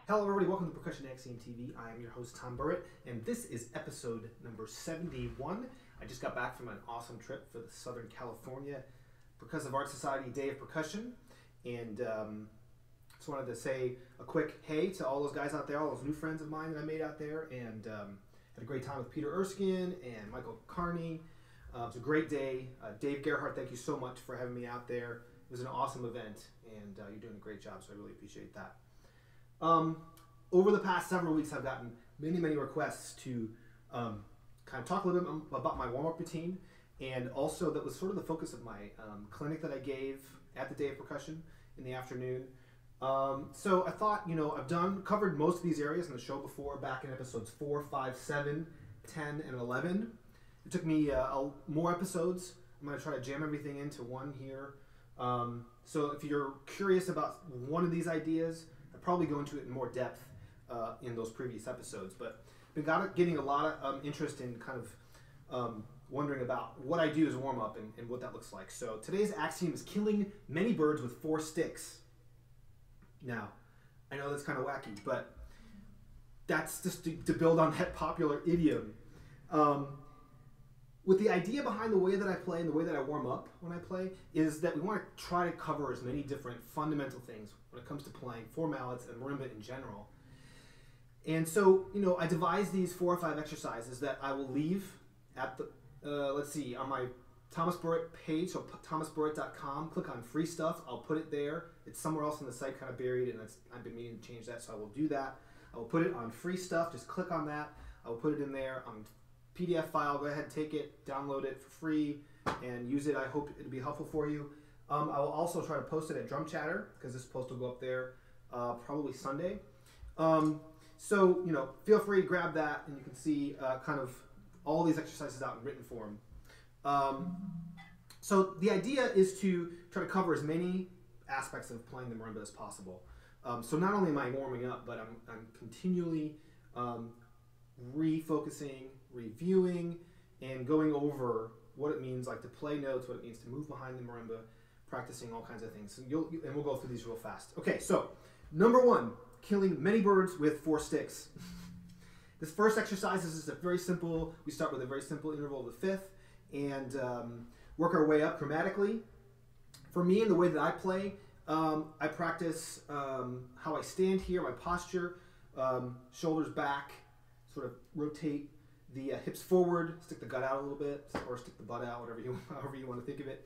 Hello everybody, welcome to Percussion Axiom TV. I am your host Tom Burritt, and this is episode number 71. I just got back from an awesome trip for the Southern California Percussive Art Society Day of Percussion, and just wanted to say a quick hey to all those guys out there, all those new friends of mine that I made out there, and had a great time with Peter Erskine and Michael Carney. It was a great day. Dave Gerhardt, thank you so much for having me out there. It was an awesome event, and you're doing a great job, so I really appreciate that. Over the past several weeks, I've gotten many requests to kind of talk a little bit about my warm-up routine, and also that was sort of the focus of my clinic that I gave at the Day of Percussion in the afternoon. So I thought, I've covered most of these areas in the show before, back in episodes 4, 5, 7, 10, and 11. It took me more episodes. I'm going to try to jam everything into one here. So if you're curious about one of these ideas, I'll probably go into it in more depth in those previous episodes. But I've been getting a lot of interest in kind of wondering about what I do as a warm-up and what that looks like. So today's axiom is killing many birds with 4 sticks. Now, I know that's kind of wacky, but that's just to build on that popular idiom. With the idea behind the way that I play and the way that I warm up when I play is that we want to try to cover as many different fundamental things when it comes to playing for mallets and marimba in general. And so, I devised these 4 or 5 exercises that I will leave at the, let's see, on my Thomas Burritt page, so thomasburritt.com, click on free stuff, I'll put it there. It's somewhere else on the site, kind of buried, and I've been meaning to change that, so I will do that. I will put it on free stuff, just click on that. I will put it in there on PDF file, go ahead, take it, download it for free, and use it. I hope it'll be helpful for you. I will also try to post it at Drum Chatter, because this post will go up there probably Sunday. So, feel free to grab that, and you can see kind of all these exercises out in written form. So the idea is to try to cover as many aspects of playing the marimba as possible. So not only am I warming up, but I'm continually refocusing, reviewing, and going over what it means like to play notes, what it means to move behind the marimba, practicing all kinds of things. And we'll go through these real fast. Okay, so number 1, killing many birds with 4 sticks. This first exercise is just very simple. We start with a very simple interval of the 5th and work our way up chromatically. For me, in the way that I play, I practice how I stand here, my posture, shoulders back, sort of rotate the hips forward, stick the gut out a little bit, or stick the butt out, however you want to think of it.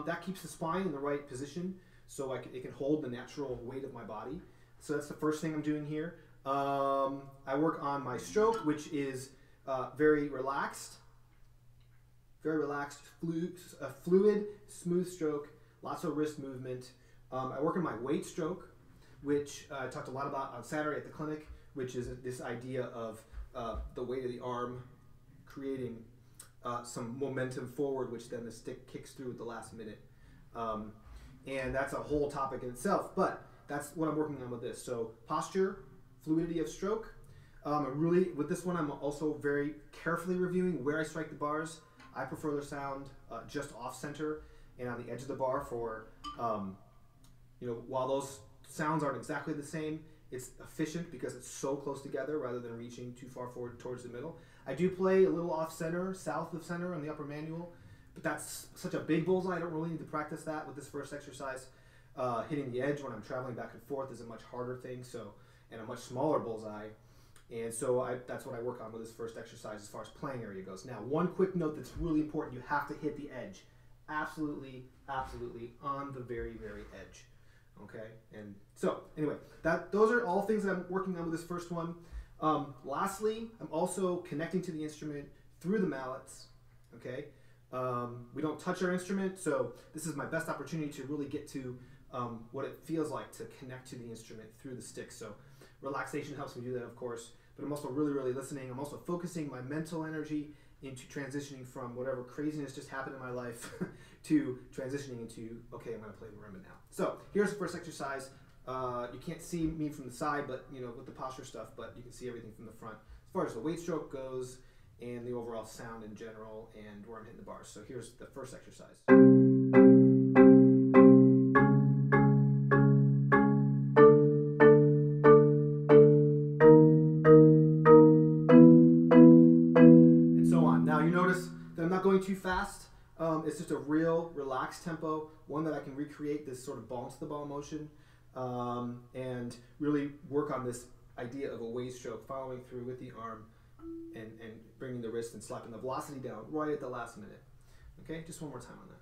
That keeps the spine in the right position, so it can hold the natural weight of my body. So that's the first thing I'm doing here. I work on my stroke, which is very relaxed, fluid, smooth stroke, lots of wrist movement. I work on my weight stroke, which I talked a lot about on Saturday at the clinic, which is this idea of the weight of the arm creating some momentum forward, which then the stick kicks through at the last minute. And that's a whole topic in itself, but that's what I'm working on with this. So posture, fluidity of stroke. With this one, I'm also very carefully reviewing where I strike the bars. I prefer the sound just off center and on the edge of the bar for, while those sounds aren't exactly the same, it's efficient because it's so close together rather than reaching too far forward towards the middle. I do play a little off center, south of center on the upper manual, but that's such a big bullseye, I don't really need to practice that with this first exercise. Hitting the edge when I'm traveling back and forth is a much harder thing, and a much smaller bullseye. And so that's what I work on with this first exercise as far as playing area goes. Now, one quick note that's really important, you have to hit the edge. Absolutely on the very edge. Okay, and so anyway, those are all things that I'm working on with this first one. Lastly, I'm also connecting to the instrument through the mallets. Okay, we don't touch our instrument, so this is my best opportunity to really get to what it feels like to connect to the instrument through the stick. So relaxation helps me do that, of course, but I'm also really listening. I'm also focusing my mental energy into transitioning from whatever craziness just happened in my life to transitioning into, okay, I'm going to play marimba now. So here's the first exercise. You can't see me from the side, but with the posture stuff, but you can see everything from the front as far as the weight stroke goes and the overall sound in general and where I'm hitting the bars. So here's the first exercise. that I'm not going too fast. It's just a real relaxed tempo, one that I can recreate this sort of bounce the ball motion, and really work on this idea of a wave stroke, following through with the arm and bringing the wrist and slapping the velocity down right at the last minute. Okay, just one more time on that.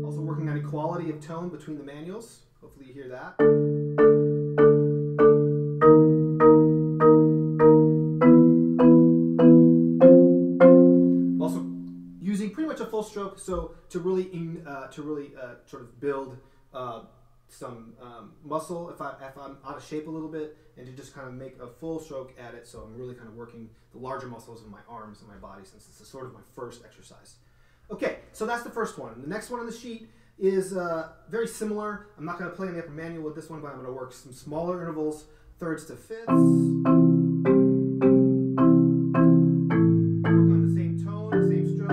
Also working on equality of tone between the manuals. Hopefully you hear that. Also using pretty much a full stroke, so to really sort of build some muscle if I'm out of shape a little bit, and to just kind of make a full stroke at it, so I'm really kind of working the larger muscles of my arms and my body, since this is sort of my first exercise. Okay, so that's the first one. And the next one on the sheet is very similar. I'm not going to play in the upper manual with this one, but I'm going to work some smaller intervals, thirds to fifths. Work on the same tone, the same stroke.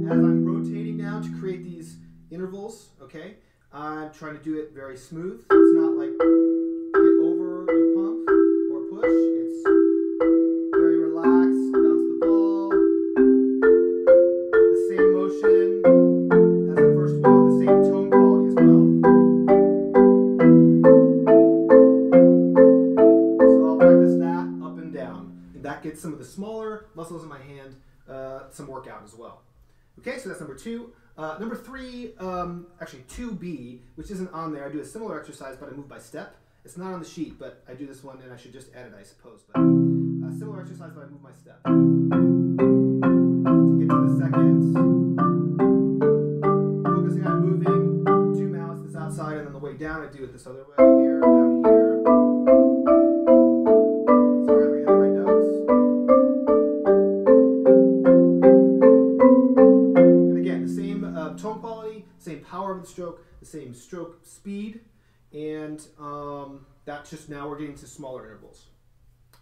As I'm rotating now to create these intervals, okay, I'm trying to do it very smooth. It's not like get over and pump or push. It's very relaxed, bounce the ball. The same motion as the first one, the same tone quality as well. So I'll practice that up and down. And that gets some of the smaller muscles in my hand some workout as well. Okay, so that's number 2. Number 3, actually 2B, which isn't on there. I do a similar exercise, but I move by step. It's not on the sheet, but I do this one, and I should just add it, I suppose. But similar exercise, but I move my step. To get to the second, focusing on moving 2 mallets this outside, and on the way down, I do it this other way here, down here. Sorry, if I get the right notes. Tone quality, same power of the stroke, the same stroke speed, and that's just now we're getting to smaller intervals,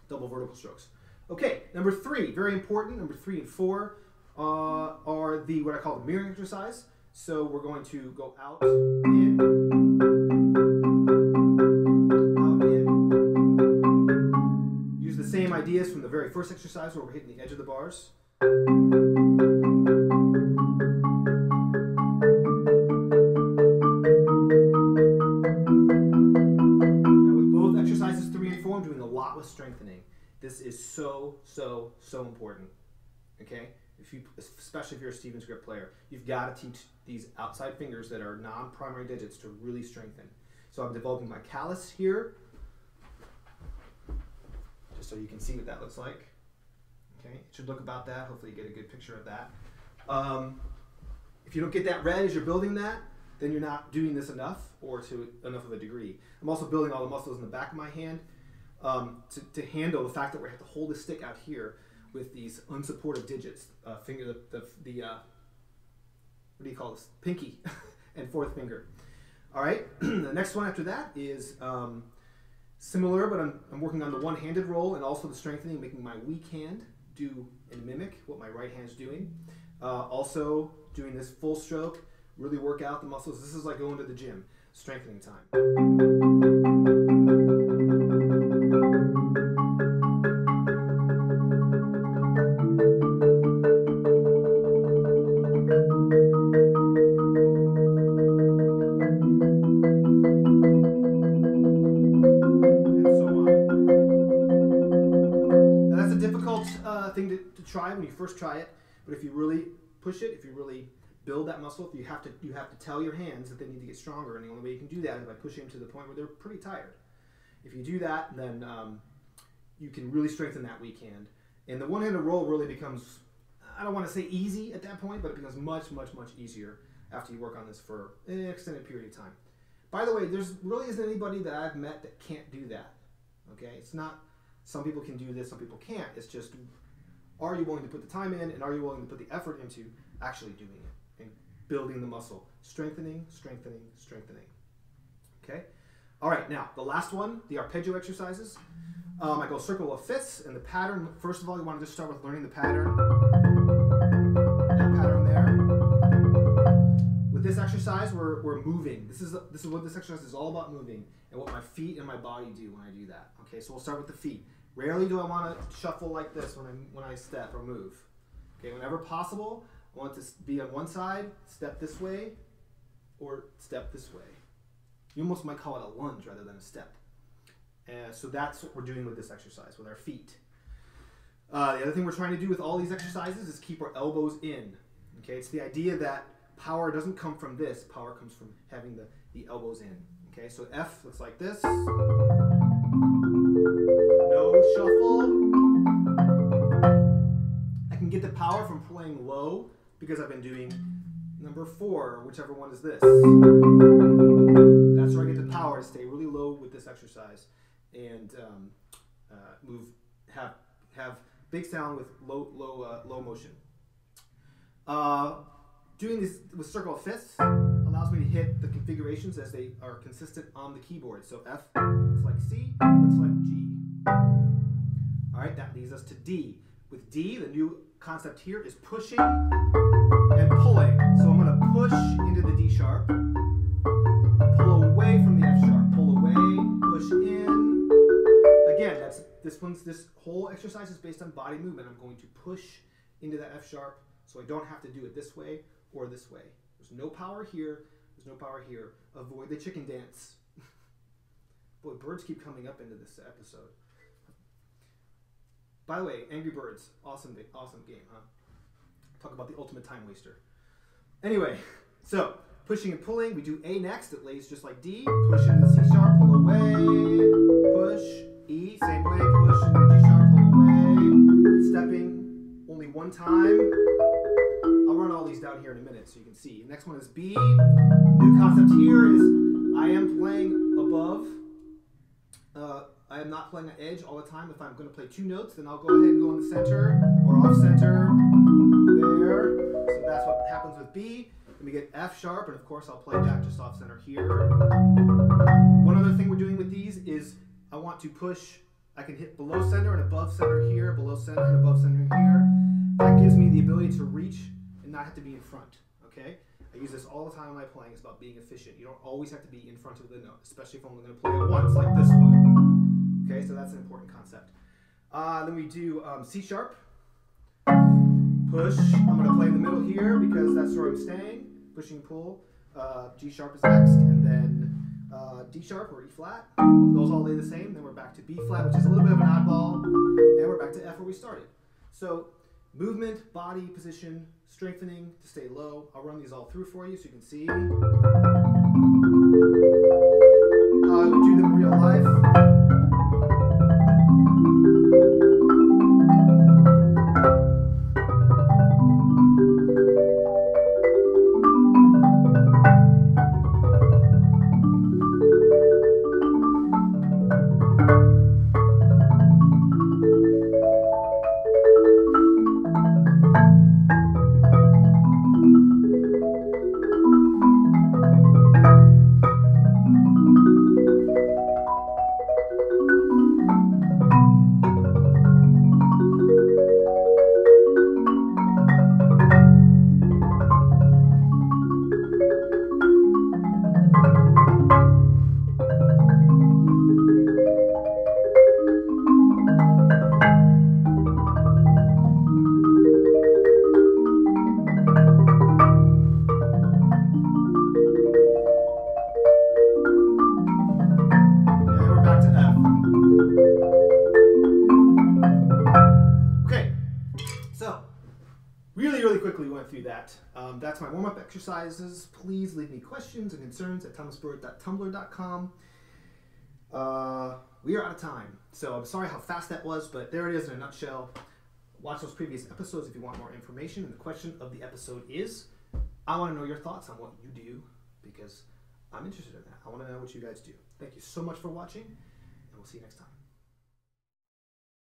double vertical strokes. Okay, number 3, very important. Number 3 and 4 are the what I call the mirroring exercise. So we're going to go out, in, out, in. Use the same ideas from the very first exercise where we're hitting the edge of the bars. I'm doing a lot with strengthening. This is so important. Okay, especially if you're a Stevens grip player, you've got to teach these outside fingers that are non-primary digits to really strengthen. So I'm developing my callus here, just so you can see what that looks like. Okay, it should look about that. Hopefully you get a good picture of that. If you don't get that red as you're building that, then you're not doing this enough, or to enough of a degree. I'm also building all the muscles in the back of my hand to handle the fact that we have to hold the stick out here with these unsupported digits, what do you call this? Pinky and 4th finger. All right, the next one after that is similar, but I'm working on the one-handed roll and also the strengthening, making my weak hand do and mimic what my right hand's doing. Also doing this full stroke, really work out the muscles. This is like going to the gym, strengthening time. Thing to try when you first try it, but if you really push it, if you really build that muscle, if you have to tell your hands that they need to get stronger, and the only way you can do that is by pushing them to the point where they're pretty tired. If you do that, then you can really strengthen that weak hand, and the one-handed roll really becomes, I don't want to say easy at that point, but it becomes much easier after you work on this for an extended period of time. By the way, there's really isn't anybody that I've met that can't do that. Okay, it's not some people can do this, some people can't. It's just, are you willing to put the time in, and are you willing to put the effort into actually doing it and building the muscle? Strengthening. Okay? All right, now the last one, the arpeggio exercises. I go circle of fifths, and the pattern, first of all, you want to just start with learning the pattern. That pattern there. With this exercise, exercise, we're moving. This is what this exercise is all about, moving, and what my feet and my body do when I do that. Okay, so we'll start with the feet. Rarely do I want to shuffle like this when I step or move. Okay, whenever possible, I want to be on one side, step this way, or step this way. You almost might call it a lunge rather than a step. So that's what we're doing with this exercise, with our feet. The other thing we're trying to do with all these exercises is keep our elbows in. Okay, it's the idea that power doesn't come from this. Power comes from having the elbows in. Okay, so F looks like this. No shuffle. I can get the power from playing low because I've been doing number 4, whichever one is this. That's where I get the power to stay really low with this exercise and have big sound with low motion. Doing this with circle of fists allows me to hit the configurations as they are consistent on the keyboard. So F looks like C, looks like G. All right, that leads us to D. With D, the new concept here is pushing and pulling. So I'm going to push into the D sharp, pull away from the F sharp, pull away, push in. Again, this whole exercise is based on body movement. I'm going to push into that F sharp so I don't have to do it this way or this way. There's no power here. There's no power here. Avoid the chicken dance. Boy, birds keep coming up into this episode. By the way, Angry Birds, awesome game, huh? Talk about the ultimate time waster. Anyway, so pushing and pulling, we do A next. It lays just like D. Push into the C sharp, pull away, push, E, same way, push into the G sharp, pull away, stepping only one time. I'll run all these down here in a minute so you can see. Next one is B. New concept here is I am playing above. I am not playing an edge all the time. If I'm going to play 2 notes, then I'll go ahead and go in the center or off center there. So that's what happens with B. Then we get F sharp, and of course I'll play that just off center here. One other thing we're doing with these is I want to push. I can hit below center and above center here, below center and above center here. That gives me the ability to reach and not have to be in front. Okay? I use this all the time when I'm playing. It's about being efficient. You don't always have to be in front of the note, especially if I'm only going to play it once, like this one. Okay, so that's an important concept. Then we do C sharp. Push. I'm going to play in the middle here because that's where I'm staying. Pushing, pull. G sharp is next, and then D sharp or E flat. Those all lay the same. Then we're back to B flat, which is a little bit of an oddball, and we're back to F where we started. So movement, body, position, strengthening to stay low. I'll run these all through for you so you can see how I would do them in real life. Really quickly went through that. That's my warm-up exercises. Please leave me questions and concerns at thomasburritt.tumblr.com. We are out of time, so I'm sorry how fast that was, but there it is in a nutshell. Watch those previous episodes if you want more information. And the question of the episode is, I want to know your thoughts on what you do, because I'm interested in that. I want to know what you guys do. Thank you so much for watching, and we'll see you next time.